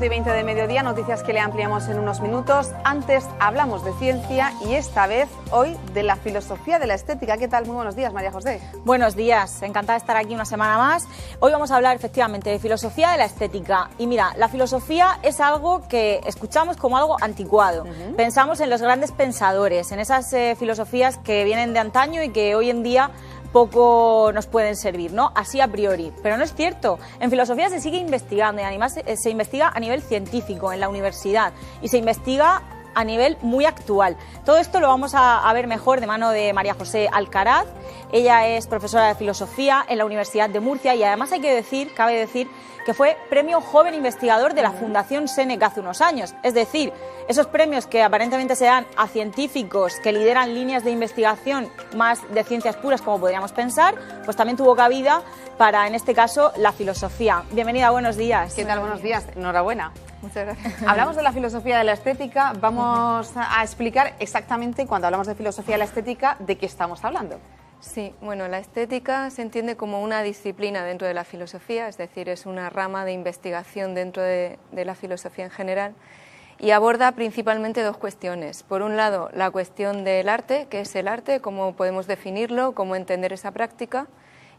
11:20 del mediodía, noticias que le ampliamos en unos minutos. Antes hablamos de ciencia y esta vez, hoy, de la filosofía de la estética. ¿Qué tal? Muy buenos días, María José. Buenos días, encantada de estar aquí una semana más. Hoy vamos a hablar efectivamente de filosofía de la estética. Y mira, la filosofía es algo que escuchamos como algo anticuado. Pensamos en los grandes pensadores, en esas filosofías que vienen de antaño y que hoy en día poco nos pueden servir, ¿no? Así a priori. Pero no es cierto. En filosofía se sigue investigando y además se investiga a nivel científico en la universidad y se investiga a nivel muy actual. Todo esto lo vamos a ver mejor de mano de María José Alcaraz. Ella es profesora de filosofía en la Universidad de Murcia y además cabe decir que fue premio joven investigador de la Fundación Seneca hace unos años. Es decir, esos premios que aparentemente se dan a científicos que lideran líneas de investigación más de ciencias puras, como podríamos pensar, pues también tuvo cabida para, en este caso, la filosofía. Bienvenida, buenos días. ¿Qué tal? Buenos días. Enhorabuena. Muchas gracias. Hablamos de la filosofía de la estética. Vamos a explicar exactamente, cuando hablamos de filosofía de la estética, de qué estamos hablando. Sí, bueno, la estética se entiende como una disciplina dentro de la filosofía, es decir, es una rama de investigación dentro de la filosofía en general y aborda principalmente dos cuestiones. Por un lado, la cuestión del arte, ¿qué es el arte?, cómo podemos definirlo, cómo entender esa práctica,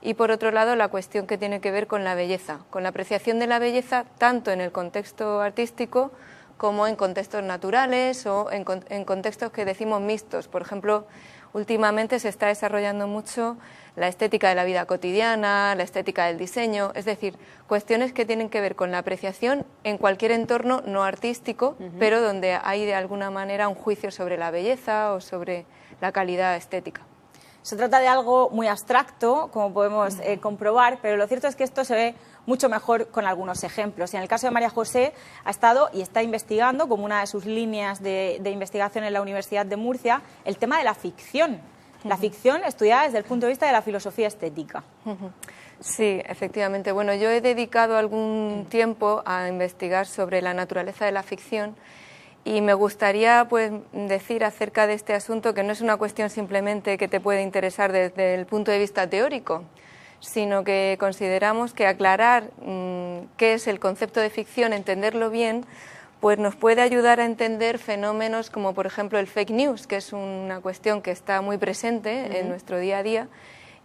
y por otro lado, la cuestión que tiene que ver con la belleza, con la apreciación de la belleza tanto en el contexto artístico como en contextos naturales o en contextos que decimos mixtos. Por ejemplo, últimamente se está desarrollando mucho la estética de la vida cotidiana, la estética del diseño, es decir, cuestiones que tienen que ver con la apreciación en cualquier entorno no artístico, pero donde hay de alguna manera un juicio sobre la belleza o sobre la calidad estética. Se trata de algo muy abstracto, como podemos comprobar, pero lo cierto es que esto se ve mucho mejor con algunos ejemplos. Y en el caso de María José, ha estado y está investigando, como una de sus líneas de investigación en la Universidad de Murcia, el tema de la ficción. La ficción estudiada desde el punto de vista de la filosofía estética. Sí, efectivamente. Bueno, yo he dedicado algún tiempo a investigar sobre la naturaleza de la ficción. Y me gustaría decir acerca de este asunto que no es una cuestión simplemente que te puede interesar desde el punto de vista teórico, sino que consideramos que aclarar qué es el concepto de ficción, entenderlo bien, pues nos puede ayudar a entender fenómenos como, por ejemplo, el fake news, que es una cuestión que está muy presente en nuestro día a día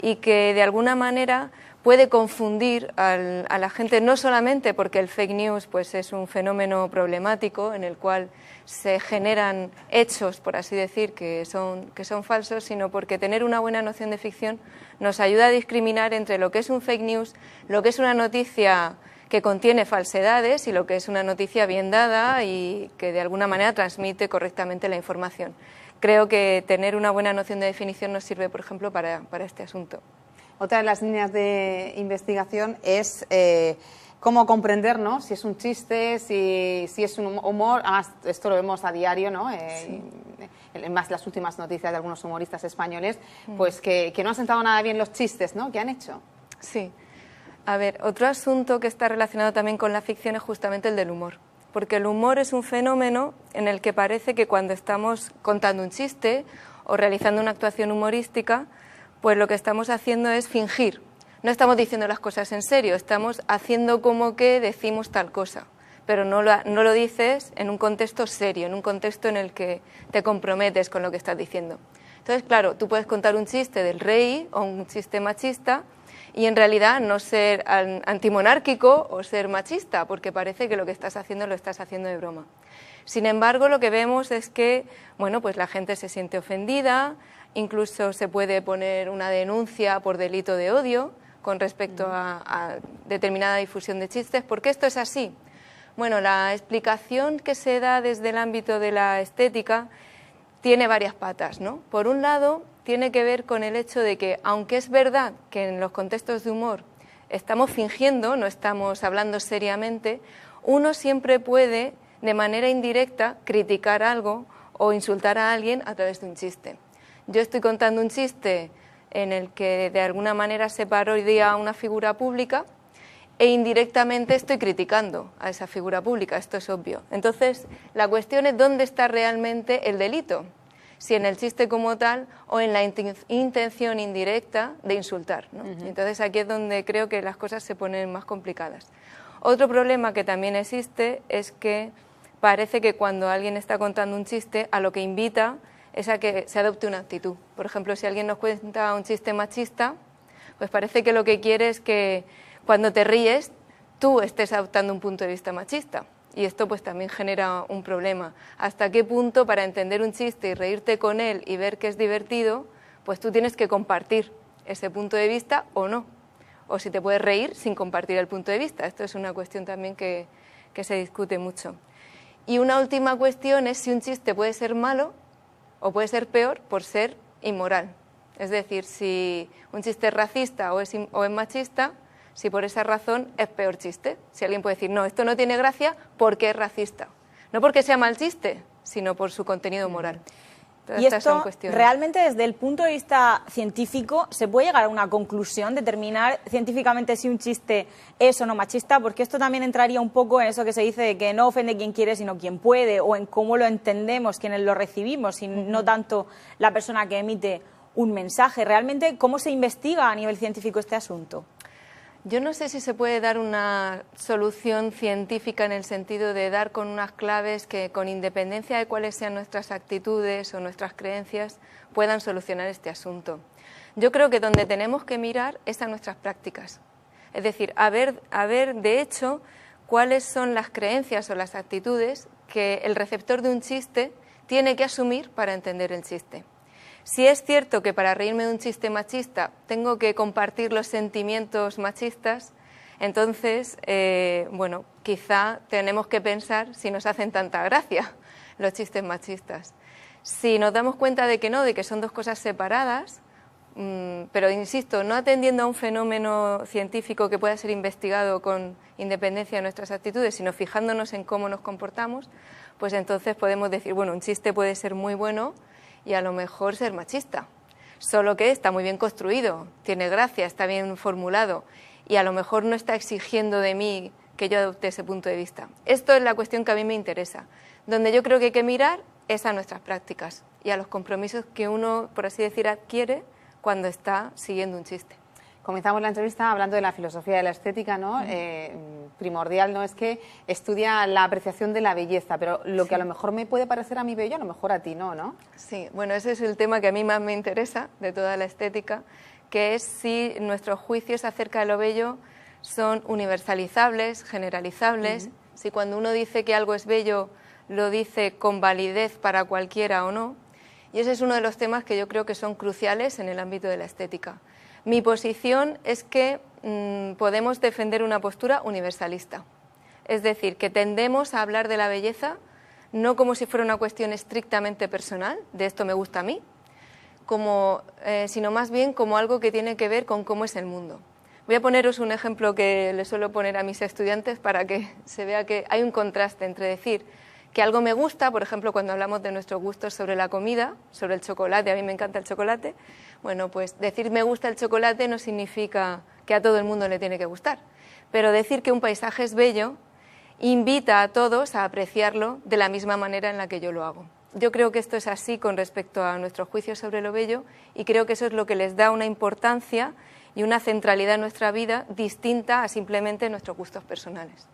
y que de alguna manera puede confundir a la gente, no solamente porque el fake news pues es un fenómeno problemático en el cual se generan hechos, por así decir, que son falsos, sino porque tener una buena noción de ficción nos ayuda a discriminar entre lo que es un fake news, lo que es una noticia que contiene falsedades y lo que es una noticia bien dada y que de alguna manera transmite correctamente la información. Creo que tener una buena noción de definición nos sirve, por ejemplo, para este asunto. Otra de las líneas de investigación es cómo comprender, ¿no?, si es un chiste, si es un humor. Además, esto lo vemos a diario, ¿no? Sí. En más las últimas noticias de algunos humoristas españoles, pues que no han sentado nada bien los chistes, ¿no?, que han hecho. Sí. A ver, otro asunto que está relacionado también con la ficción es justamente el del humor. Porque el humor es un fenómeno en el que parece que cuando estamos contando un chiste o realizando una actuación humorística, pues lo que estamos haciendo es fingir. No estamos diciendo las cosas en serio, estamos haciendo como que decimos tal cosa, pero no lo dices en un contexto serio, en un contexto en el que te comprometes con lo que estás diciendo. Entonces, claro, tú puedes contar un chiste del rey o un chiste machista y en realidad no ser antimonárquico o ser machista, porque parece que lo que estás haciendo lo estás haciendo de broma. Sin embargo, lo que vemos es que, bueno, pues la gente se siente ofendida, incluso se puede poner una denuncia por delito de odio con respecto a determinada difusión de chistes. ¿Por qué esto es así? Bueno, la explicación que se da desde el ámbito de la estética tiene varias patas, ¿no? Por un lado, tiene que ver con el hecho de que, aunque es verdad que en los contextos de humor estamos fingiendo, no estamos hablando seriamente, uno siempre puede, de manera indirecta, criticar algo o insultar a alguien a través de un chiste. Yo estoy contando un chiste en el que de alguna manera se parodia a una figura pública e indirectamente estoy criticando a esa figura pública, esto es obvio. Entonces, la cuestión es dónde está realmente el delito, si en el chiste como tal o en la intención indirecta de insultar, ¿no? Entonces, aquí es donde creo que las cosas se ponen más complicadas. Otro problema que también existe es que parece que cuando alguien está contando un chiste, a lo que invita es a que se adopte una actitud. Por ejemplo, si alguien nos cuenta un chiste machista, pues parece que lo que quiere es que cuando te ríes tú estés adoptando un punto de vista machista. Y esto pues también genera un problema. ¿Hasta qué punto para entender un chiste y reírte con él y ver que es divertido, pues tú tienes que compartir ese punto de vista o no? O si te puedes reír sin compartir el punto de vista. Esto es una cuestión también que se discute mucho. Y una última cuestión es si un chiste puede ser malo o puede ser peor por ser inmoral. Es decir, si un chiste es racista o es machista, si por esa razón es peor chiste. Si alguien puede decir, no, esto no tiene gracia porque es racista. No porque sea mal chiste, sino por su contenido moral. Y esto, realmente desde el punto de vista científico, ¿se puede llegar a una conclusión, determinar científicamente si un chiste es o no machista? Porque esto también entraría un poco en eso que se dice de que no ofende quien quiere, sino quien puede, o en cómo lo entendemos, quienes lo recibimos, y no tanto la persona que emite un mensaje. Realmente, ¿cómo se investiga a nivel científico este asunto? Yo no sé si se puede dar una solución científica en el sentido de dar con unas claves que, con independencia de cuáles sean nuestras actitudes o nuestras creencias, puedan solucionar este asunto. Yo creo que donde tenemos que mirar es a nuestras prácticas. Es decir, a ver, de hecho, cuáles son las creencias o las actitudes que el receptor de un chiste tiene que asumir para entender el chiste. Si es cierto que para reírme de un chiste machista tengo que compartir los sentimientos machistas, entonces, bueno, quizá tenemos que pensar si nos hacen tanta gracia los chistes machistas. Si nos damos cuenta de que no, de que son dos cosas separadas, pero insisto, no atendiendo a un fenómeno científico que pueda ser investigado con independencia de nuestras actitudes, sino fijándonos en cómo nos comportamos, pues entonces podemos decir, bueno, un chiste puede ser muy bueno y a lo mejor ser machista, solo que está muy bien construido, tiene gracia, está bien formulado y a lo mejor no está exigiendo de mí que yo adopte ese punto de vista. Esto es la cuestión que a mí me interesa. Donde yo creo que hay que mirar es a nuestras prácticas y a los compromisos que uno, por así decir, adquiere cuando está siguiendo un chiste. Comenzamos la entrevista hablando de la filosofía de la estética, ¿no? Primordial, ¿no? Es que estudia la apreciación de la belleza, pero lo que a lo mejor me puede parecer a mí bello, a lo mejor a ti no, ¿no? Sí, bueno, ese es el tema que a mí más me interesa de toda la estética, que es si nuestros juicios acerca de lo bello son universalizables, generalizables, si cuando uno dice que algo es bello lo dice con validez para cualquiera o no. Y ese es uno de los temas que yo creo que son cruciales en el ámbito de la estética. Mi posición es que podemos defender una postura universalista, es decir, que tendemos a hablar de la belleza no como si fuera una cuestión estrictamente personal, de esto me gusta a mí, sino más bien como algo que tiene que ver con cómo es el mundo. Voy a poneros un ejemplo que le suelo poner a mis estudiantes para que se vea que hay un contraste entre decir que algo me gusta, por ejemplo, cuando hablamos de nuestros gustos sobre la comida, sobre el chocolate, a mí me encanta el chocolate, bueno, pues decir me gusta el chocolate no significa que a todo el mundo le tiene que gustar, pero decir que un paisaje es bello invita a todos a apreciarlo de la misma manera en la que yo lo hago. Yo creo que esto es así con respecto a nuestros juicios sobre lo bello y creo que eso es lo que les da una importancia y una centralidad en nuestra vida distinta a simplemente nuestros gustos personales.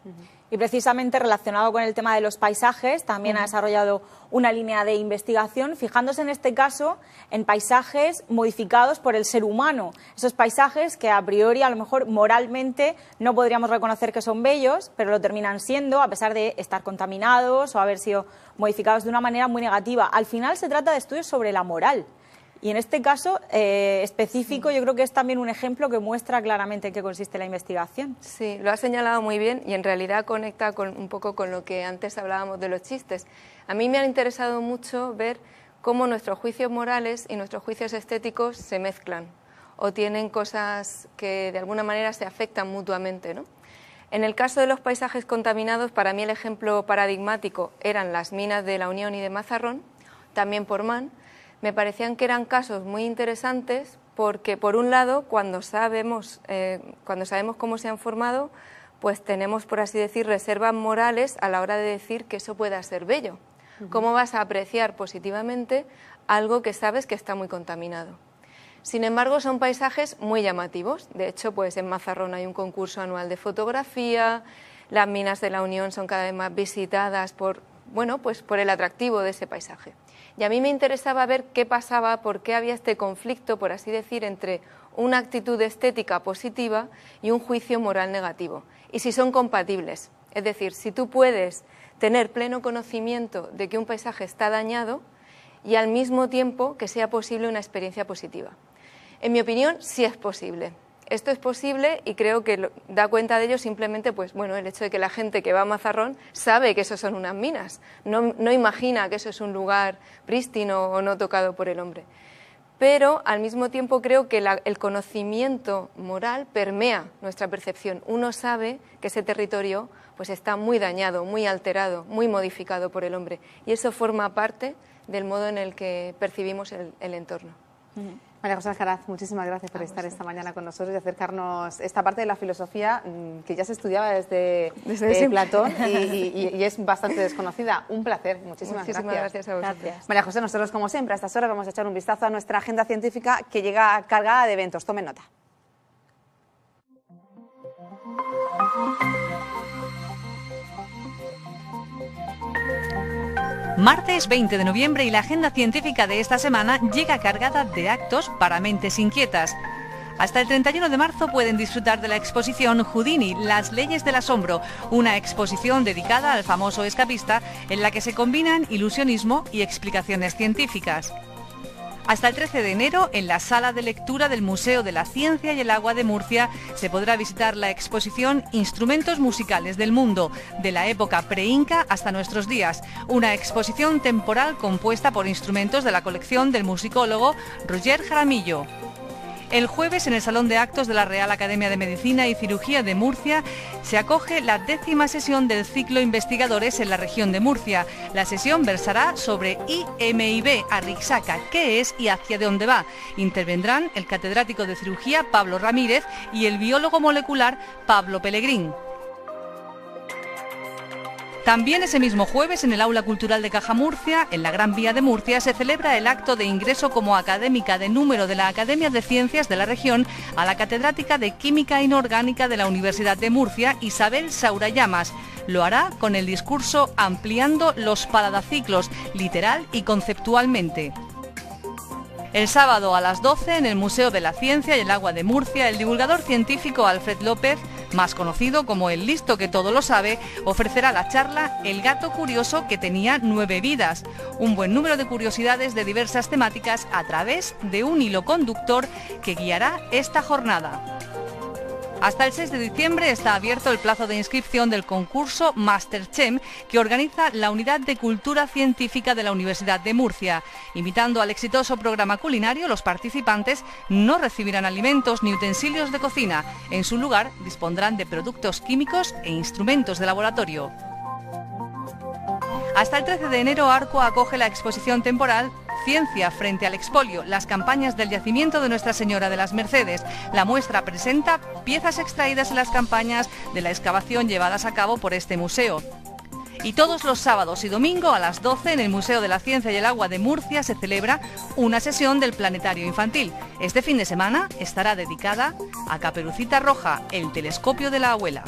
Y precisamente relacionado con el tema de los paisajes, también ha desarrollado una línea de investigación, fijándose en este caso en paisajes modificados por el ser humano. Esos paisajes que a priori, a lo mejor moralmente, no podríamos reconocer que son bellos, pero lo terminan siendo a pesar de estar contaminados o haber sido modificados de una manera muy negativa. Al final se trata de estudios sobre la moral. Y en este caso específico yo creo que es también un ejemplo que muestra claramente en qué consiste la investigación. Sí, lo has señalado muy bien y en realidad conecta un poco con lo que antes hablábamos de los chistes. A mí me ha interesado mucho ver cómo nuestros juicios morales y nuestros juicios estéticos se mezclan o tienen cosas que de alguna manera se afectan mutuamente, ¿no? En el caso de los paisajes contaminados, para mí el ejemplo paradigmático eran las minas de La Unión y de Mazarrón, también por Mann. Me parecían que eran casos muy interesantes porque, por un lado, cuando sabemos cómo se han formado, pues tenemos, por así decir, reservas morales a la hora de decir que eso pueda ser bello. ¿Cómo vas a apreciar positivamente algo que sabes que está muy contaminado? Sin embargo, son paisajes muy llamativos. De hecho, pues en Mazarrón hay un concurso anual de fotografía, las minas de la Unión son cada vez más visitadas por, bueno, pues por el atractivo de ese paisaje. Y a mí me interesaba ver qué pasaba, por qué había este conflicto, por así decir, entre una actitud estética positiva y un juicio moral negativo, y si son compatibles. Es decir, si tú puedes tener pleno conocimiento de que un paisaje está dañado y al mismo tiempo que sea posible una experiencia positiva. En mi opinión, sí es posible. Esto es posible y creo que da cuenta de ello simplemente pues, bueno, el hecho de que la gente que va a Mazarrón sabe que eso son unas minas, no imagina que eso es un lugar prístino o no tocado por el hombre. Pero al mismo tiempo creo que el conocimiento moral permea nuestra percepción. Uno sabe que ese territorio pues, está muy dañado, muy alterado, muy modificado por el hombre y eso forma parte del modo en el que percibimos el entorno. María José Alcaraz, muchísimas gracias por estar esta mañana con nosotros y acercarnos esta parte de la filosofía que ya se estudiaba desde Platón y es bastante desconocida. Un placer, muchísimas gracias a vosotros. Gracias. María José, nosotros como siempre a estas horas vamos a echar un vistazo a nuestra agenda científica que llega cargada de eventos. Tomen nota. Martes 20 de noviembre y la agenda científica de esta semana llega cargada de actos para mentes inquietas. Hasta el 31 de marzo pueden disfrutar de la exposición Houdini, las leyes del asombro, una exposición dedicada al famoso escapista en la que se combinan ilusionismo y explicaciones científicas. Hasta el 13 de enero, en la sala de lectura del Museo de la Ciencia y el Agua de Murcia, se podrá visitar la exposición Instrumentos musicales del mundo, de la época pre-inca hasta nuestros días, una exposición temporal compuesta por instrumentos de la colección del musicólogo Roger Jaramillo. El jueves, en el Salón de Actos de la Real Academia de Medicina y Cirugía de Murcia, se acoge la 10ª sesión del ciclo Investigadores en la región de Murcia. La sesión versará sobre IMIB, Arrixaca, qué es y hacia dónde va. Intervendrán el catedrático de cirugía Pablo Ramírez y el biólogo molecular Pablo Pellegrín. También ese mismo jueves, en el Aula Cultural de Caja Murcia, en la Gran Vía de Murcia, se celebra el acto de ingreso como académica de número de la Academia de Ciencias de la región a la catedrática de Química Inorgánica de la Universidad de Murcia, Isabel Saura Llamas. Lo hará con el discurso Ampliando los paradaciclos, literal y conceptualmente. El sábado a las 12, en el Museo de la Ciencia y el Agua de Murcia, el divulgador científico Alfred López, más conocido como el listo que todo lo sabe, ofrecerá la charla El gato curioso que tenía 9 vidas, un buen número de curiosidades de diversas temáticas a través de un hilo conductor que guiará esta jornada. Hasta el 6 de diciembre está abierto el plazo de inscripción del concurso Masterchef que organiza la Unidad de Cultura Científica de la Universidad de Murcia. Invitando al exitoso programa culinario, los participantes no recibirán alimentos ni utensilios de cocina. En su lugar, dispondrán de productos químicos e instrumentos de laboratorio. Hasta el 13 de enero, Arco acoge la exposición temporal Ciencia frente al expolio, las campañas del yacimiento de Nuestra Señora de las Mercedes. La muestra presenta piezas extraídas en las campañas de la excavación llevadas a cabo por este museo. Y todos los sábados y domingo a las 12 en el Museo de la Ciencia y el Agua de Murcia se celebra una sesión del Planetario Infantil. Este fin de semana estará dedicada a Caperucita Roja, el telescopio de la abuela.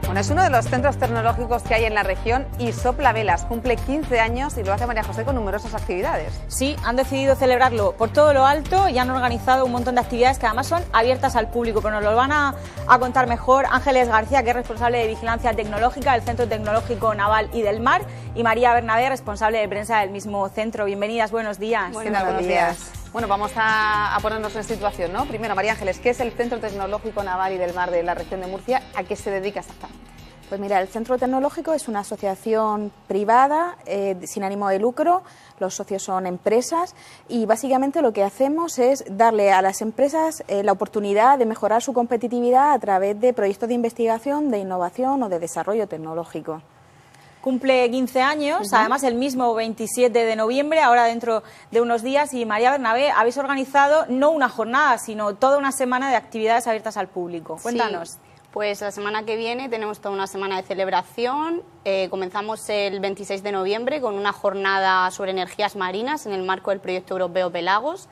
Bueno, es uno de los centros tecnológicos que hay en la región y sopla velas. Cumple 15 años y lo hace María José con numerosas actividades. Sí, han decidido celebrarlo por todo lo alto y han organizado un montón de actividades que además son abiertas al público, pero nos lo van a contar mejor Ángeles García, que es responsable de Vigilancia Tecnológica del Centro Tecnológico Naval y del Mar, y María Bernabé, responsable de prensa del mismo centro. Bienvenidas, buenos días. Buenos días. Bueno, vamos a ponernos en situación, ¿no? Primero, María Ángeles, ¿qué es el Centro Tecnológico Naval y del Mar de la región de Murcia? ¿A qué se dedica exactamente? Pues mira, el Centro Tecnológico es una asociación privada sin ánimo de lucro, los socios son empresas y básicamente lo que hacemos es darle a las empresas la oportunidad de mejorar su competitividad a través de proyectos de investigación, de innovación o de desarrollo tecnológico. Cumple 15 años, además el mismo 27 de noviembre, ahora dentro de unos días. Y María Bernabé, habéis organizado no una jornada, sino toda una semana de actividades abiertas al público. Cuéntanos. Sí. Pues la semana que viene tenemos toda una semana de celebración. Comenzamos el 26 de noviembre con una jornada sobre energías marinas en el marco del proyecto europeo Pelagos,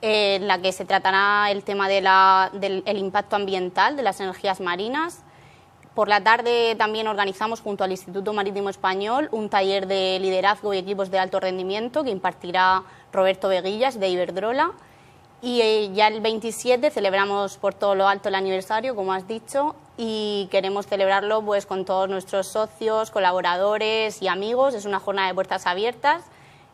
en la que se tratará el tema del impacto ambiental de las energías marinas. Por la tarde también organizamos junto al Instituto Marítimo Español un taller de liderazgo y equipos de alto rendimiento que impartirá Roberto Veguillas de Iberdrola. Y ya el 27 celebramos por todo lo alto el aniversario, como has dicho, y queremos celebrarlo pues con todos nuestros socios, colaboradores y amigos. Es una jornada de puertas abiertas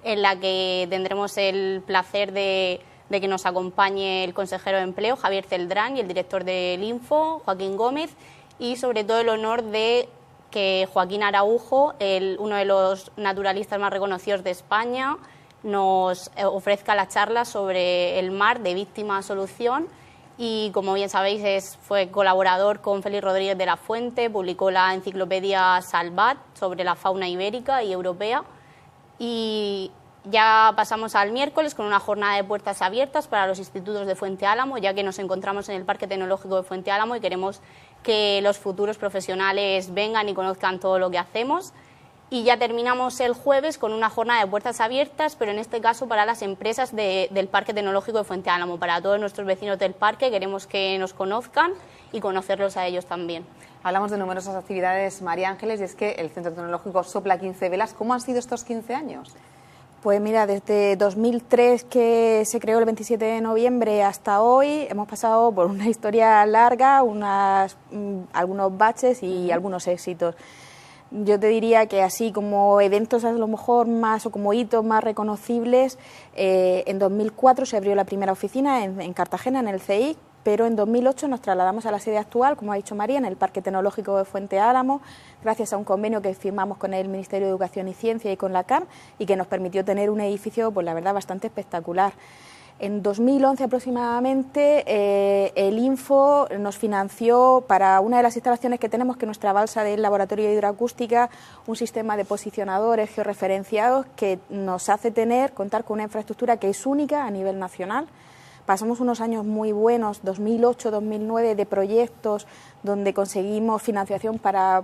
en la que tendremos el placer de que nos acompañe el consejero de Empleo, Javier Celdrán, y el director del Info, Joaquín Gómez, y sobre todo el honor de que Joaquín Araujo, uno de los naturalistas más reconocidos de España, nos ofrezca la charla sobre el mar de víctima a solución. Y como bien sabéis, fue colaborador con Félix Rodríguez de la Fuente, publicó la enciclopedia Salvat sobre la fauna ibérica y europea. Y ya pasamos al miércoles con una jornada de puertas abiertas para los institutos de Fuente Álamo, ya que nos encontramos en el Parque Tecnológico de Fuente Álamo y queremos que los futuros profesionales vengan y conozcan todo lo que hacemos. Y ya terminamos el jueves con una jornada de puertas abiertas, pero en este caso para las empresas del Parque Tecnológico de Fuente Álamo. Para todos nuestros vecinos del parque queremos que nos conozcan y conocerlos a ellos también. Hablamos de numerosas actividades, María Ángeles, y es que el Centro Tecnológico sopla 15 velas. ¿Cómo han sido estos 15 años? Pues mira, desde 2003, que se creó el 27 de noviembre, hasta hoy hemos pasado por una historia larga, algunos baches y algunos éxitos. Yo te diría que así como eventos a lo mejor más o como hitos más reconocibles, en 2004 se abrió la primera oficina en Cartagena, en el CEIC, pero en 2008 nos trasladamos a la sede actual, como ha dicho María, en el Parque Tecnológico de Fuente Álamo, gracias a un convenio que firmamos con el Ministerio de Educación y Ciencia y con la CAM, y que nos permitió tener un edificio, pues la verdad, bastante espectacular. En 2011 aproximadamente, el Info nos financió para una de las instalaciones que tenemos, que es nuestra balsa del laboratorio de hidroacústica, un sistema de posicionadores georreferenciados que nos hace contar con una infraestructura que es única a nivel nacional. Pasamos unos años muy buenos, 2008-2009, de proyectos donde conseguimos financiación para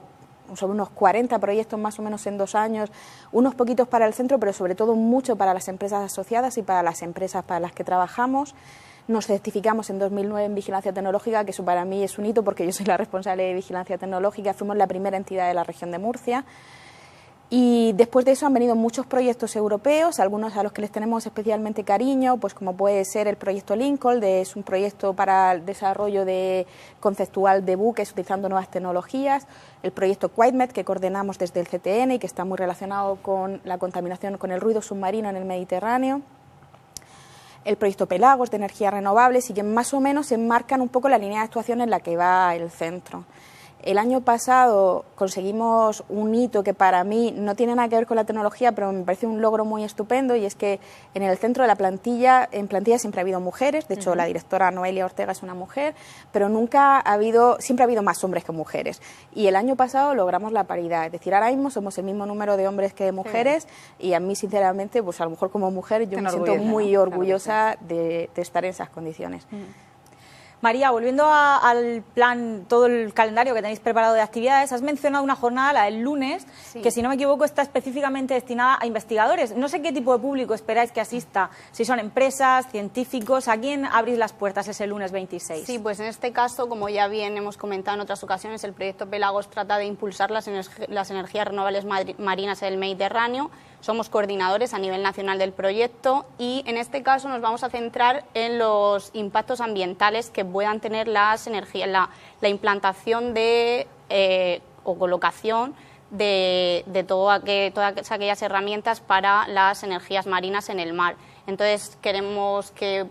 sobre unos 40 proyectos más o menos en 2 años, unos poquitos para el centro, pero sobre todo mucho para las empresas asociadas y para las empresas para las que trabajamos. Nos certificamos en 2009 en Vigilancia Tecnológica, que eso para mí es un hito porque yo soy la responsable de Vigilancia Tecnológica, fuimos la primera entidad de la región de Murcia. Y después de eso han venido muchos proyectos europeos, algunos a los que les tenemos especialmente cariño, pues como puede ser el proyecto Lincoln, es un proyecto para el desarrollo conceptual de buques utilizando nuevas tecnologías, el proyecto QuaitMed, que coordinamos desde el CTN y que está muy relacionado con la contaminación, con el ruido submarino en el Mediterráneo, el proyecto Pelagos de energías renovables, y que más o menos enmarcan un poco la línea de actuación en la que va el centro. El año pasado conseguimos un hito que para mí no tiene nada que ver con la tecnología, pero me parece un logro muy estupendo, y es que en el centro de la plantilla, siempre ha habido mujeres. De hecho, la directora Noelia Ortega es una mujer, pero siempre ha habido más hombres que mujeres. Y el año pasado logramos la paridad, es decir, ahora mismo somos el mismo número de hombres que de mujeres, y a mí sinceramente, pues a lo mejor como mujer yo me siento muy orgullosa de estar en esas condiciones. María, volviendo al plan, todo el calendario que tenéis preparado de actividades, has mencionado una jornada, la del lunes, sí, que si no me equivoco está específicamente destinada a investigadores. No sé qué tipo de público esperáis que asista, si son empresas, científicos, ¿a quién abrís las puertas ese lunes 26? Sí, pues en este caso, como ya bien hemos comentado en otras ocasiones, el proyecto Pelagos trata de impulsar las energías renovables marinas en el Mediterráneo. Somos coordinadores a nivel nacional del proyecto y en este caso nos vamos a centrar en los impactos ambientales que puedan tener las energías, la implantación o colocación de todas aquellas herramientas para las energías marinas en el mar. Entonces queremos que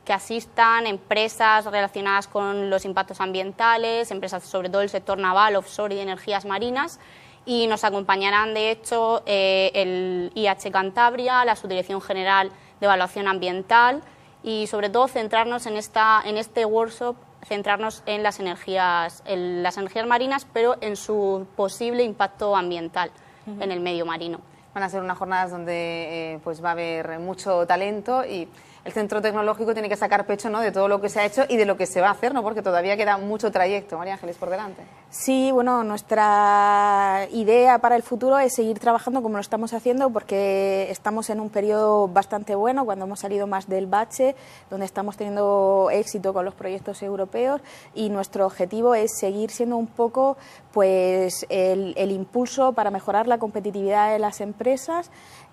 asistan empresas relacionadas con los impactos ambientales, empresas sobre todo del sector naval, offshore y de energías marinas. Y nos acompañarán, de hecho, el IH Cantabria, la Subdirección General de Evaluación Ambiental y, sobre todo, centrarnos en este workshop, centrarnos en las energías marinas, pero en su posible impacto ambiental en el medio marino. Van a ser unas jornadas donde va a haber mucho talento y el Centro Tecnológico tiene que sacar pecho, ¿no?, de todo lo que se ha hecho y de lo que se va a hacer, ¿no?, porque todavía queda mucho trayecto. María Ángeles, por delante. Sí, bueno, nuestra idea para el futuro es seguir trabajando como lo estamos haciendo, porque estamos en un periodo bastante bueno, cuando hemos salido más del bache, donde estamos teniendo éxito con los proyectos europeos, y nuestro objetivo es seguir siendo un poco pues el impulso para mejorar la competitividad de las empresas.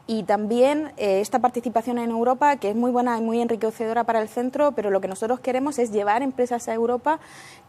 Y también esta participación en Europa, que es muy buena y muy enriquecedora para el centro, pero lo que nosotros queremos es llevar empresas a Europa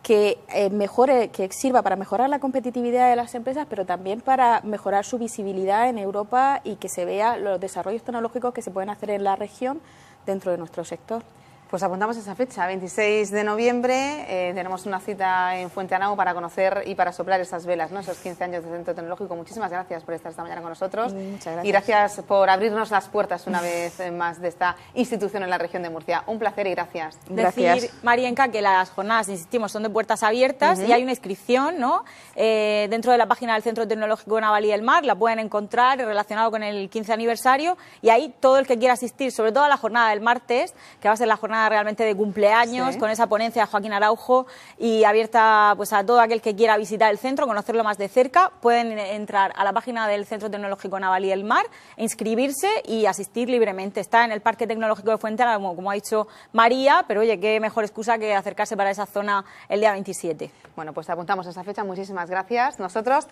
que que sirva para mejorar la competitividad de las empresas, pero también para mejorar su visibilidad en Europa y que se vea los desarrollos tecnológicos que se pueden hacer en la región dentro de nuestro sector. Pues apuntamos esa fecha, 26 de noviembre, tenemos una cita en Fuenteanao para conocer y para soplar esas velas, ¿no?, esos 15 años de Centro Tecnológico. Muchísimas gracias por estar esta mañana con nosotros. Muchas gracias. Y gracias por abrirnos las puertas una vez más de esta institución en la región de Murcia. Un placer y gracias. Decir, Marienca, que las jornadas, insistimos, son de puertas abiertas y hay una inscripción, ¿no?, dentro de la página del Centro Tecnológico Naval y del Mar, la pueden encontrar relacionado con el 15 aniversario, y ahí todo el que quiera asistir, sobre todo a la jornada del martes, que va a ser la jornada realmente de cumpleaños, con esa ponencia de Joaquín Araujo, y abierta pues a todo aquel que quiera visitar el centro, conocerlo más de cerca. Pueden entrar a la página del Centro Tecnológico Naval y del Mar, inscribirse y asistir libremente. Está en el Parque Tecnológico de Fuenteanao, como ha dicho María, pero oye, qué mejor excusa que acercarse para esa zona el día 27. Bueno, pues apuntamos esa fecha. Muchísimas gracias. Nosotros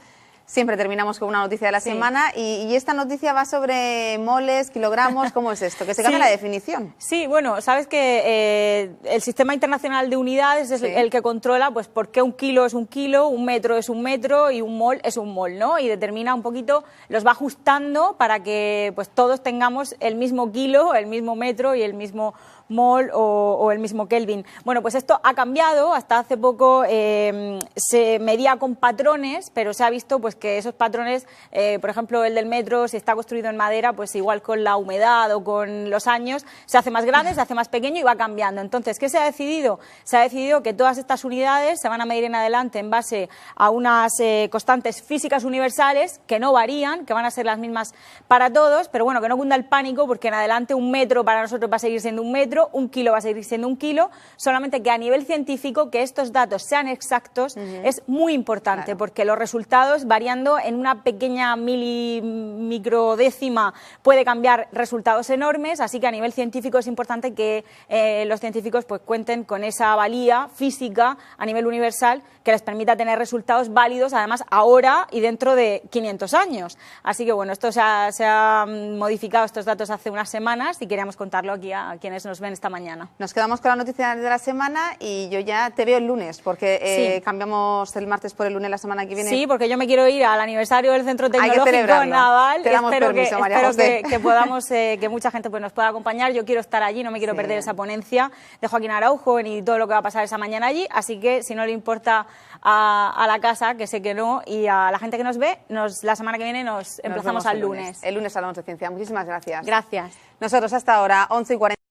siempre terminamos con una noticia de la semana, y esta noticia va sobre moles, kilogramos. ¿Cómo es esto? Que se cambia la definición. Sí, bueno, sabes que el Sistema Internacional de Unidades es el que controla pues por qué un kilo es un kilo, un metro es un metro y un mol es un mol, ¿no? Y determina un poquito, los va ajustando para que pues todos tengamos el mismo kilo, el mismo metro y el mismo mol o el mismo Kelvin. Bueno, pues esto ha cambiado. Hasta hace poco se medía con patrones, pero se ha visto pues que esos patrones, por ejemplo el del metro, si está construido en madera, pues igual con la humedad o con los años se hace más grande, se hace más pequeño y va cambiando. Entonces, ¿qué se ha decidido? Se ha decidido que todas estas unidades se van a medir en adelante en base a unas constantes físicas universales que no varían, que van a ser las mismas para todos, pero bueno, que no cunda el pánico, porque en adelante un metro para nosotros va a seguir siendo un metro, un kilo va a seguir siendo un kilo, solamente que a nivel científico que estos datos sean exactos es muy importante, porque los resultados, variando en una pequeña microdécima, puede cambiar resultados enormes, así que a nivel científico es importante que los científicos pues cuenten con esa valía física a nivel universal que les permita tener resultados válidos, además ahora y dentro de 500 años. Así que bueno, esto se ha modificado, estos datos, hace unas semanas, y queríamos contarlo aquí a quienes nos ven esta mañana. Nos quedamos con la noticia de la semana, y yo ya te veo el lunes, porque cambiamos el martes por el lunes la semana que viene. Sí, porque yo me quiero ir al aniversario del Centro Tecnológico Naval. Te damos permiso, María José. Que podamos, que mucha gente pues nos pueda acompañar. Yo quiero estar allí, no me quiero perder esa ponencia de Joaquín Araujo y todo lo que va a pasar esa mañana allí, así que si no le importa a la casa, que sé que no, y a la gente que nos ve, la semana que viene nos emplazamos al lunes. El lunes hablamos de ciencia. Muchísimas gracias. Gracias. Nosotros hasta ahora, 11:40.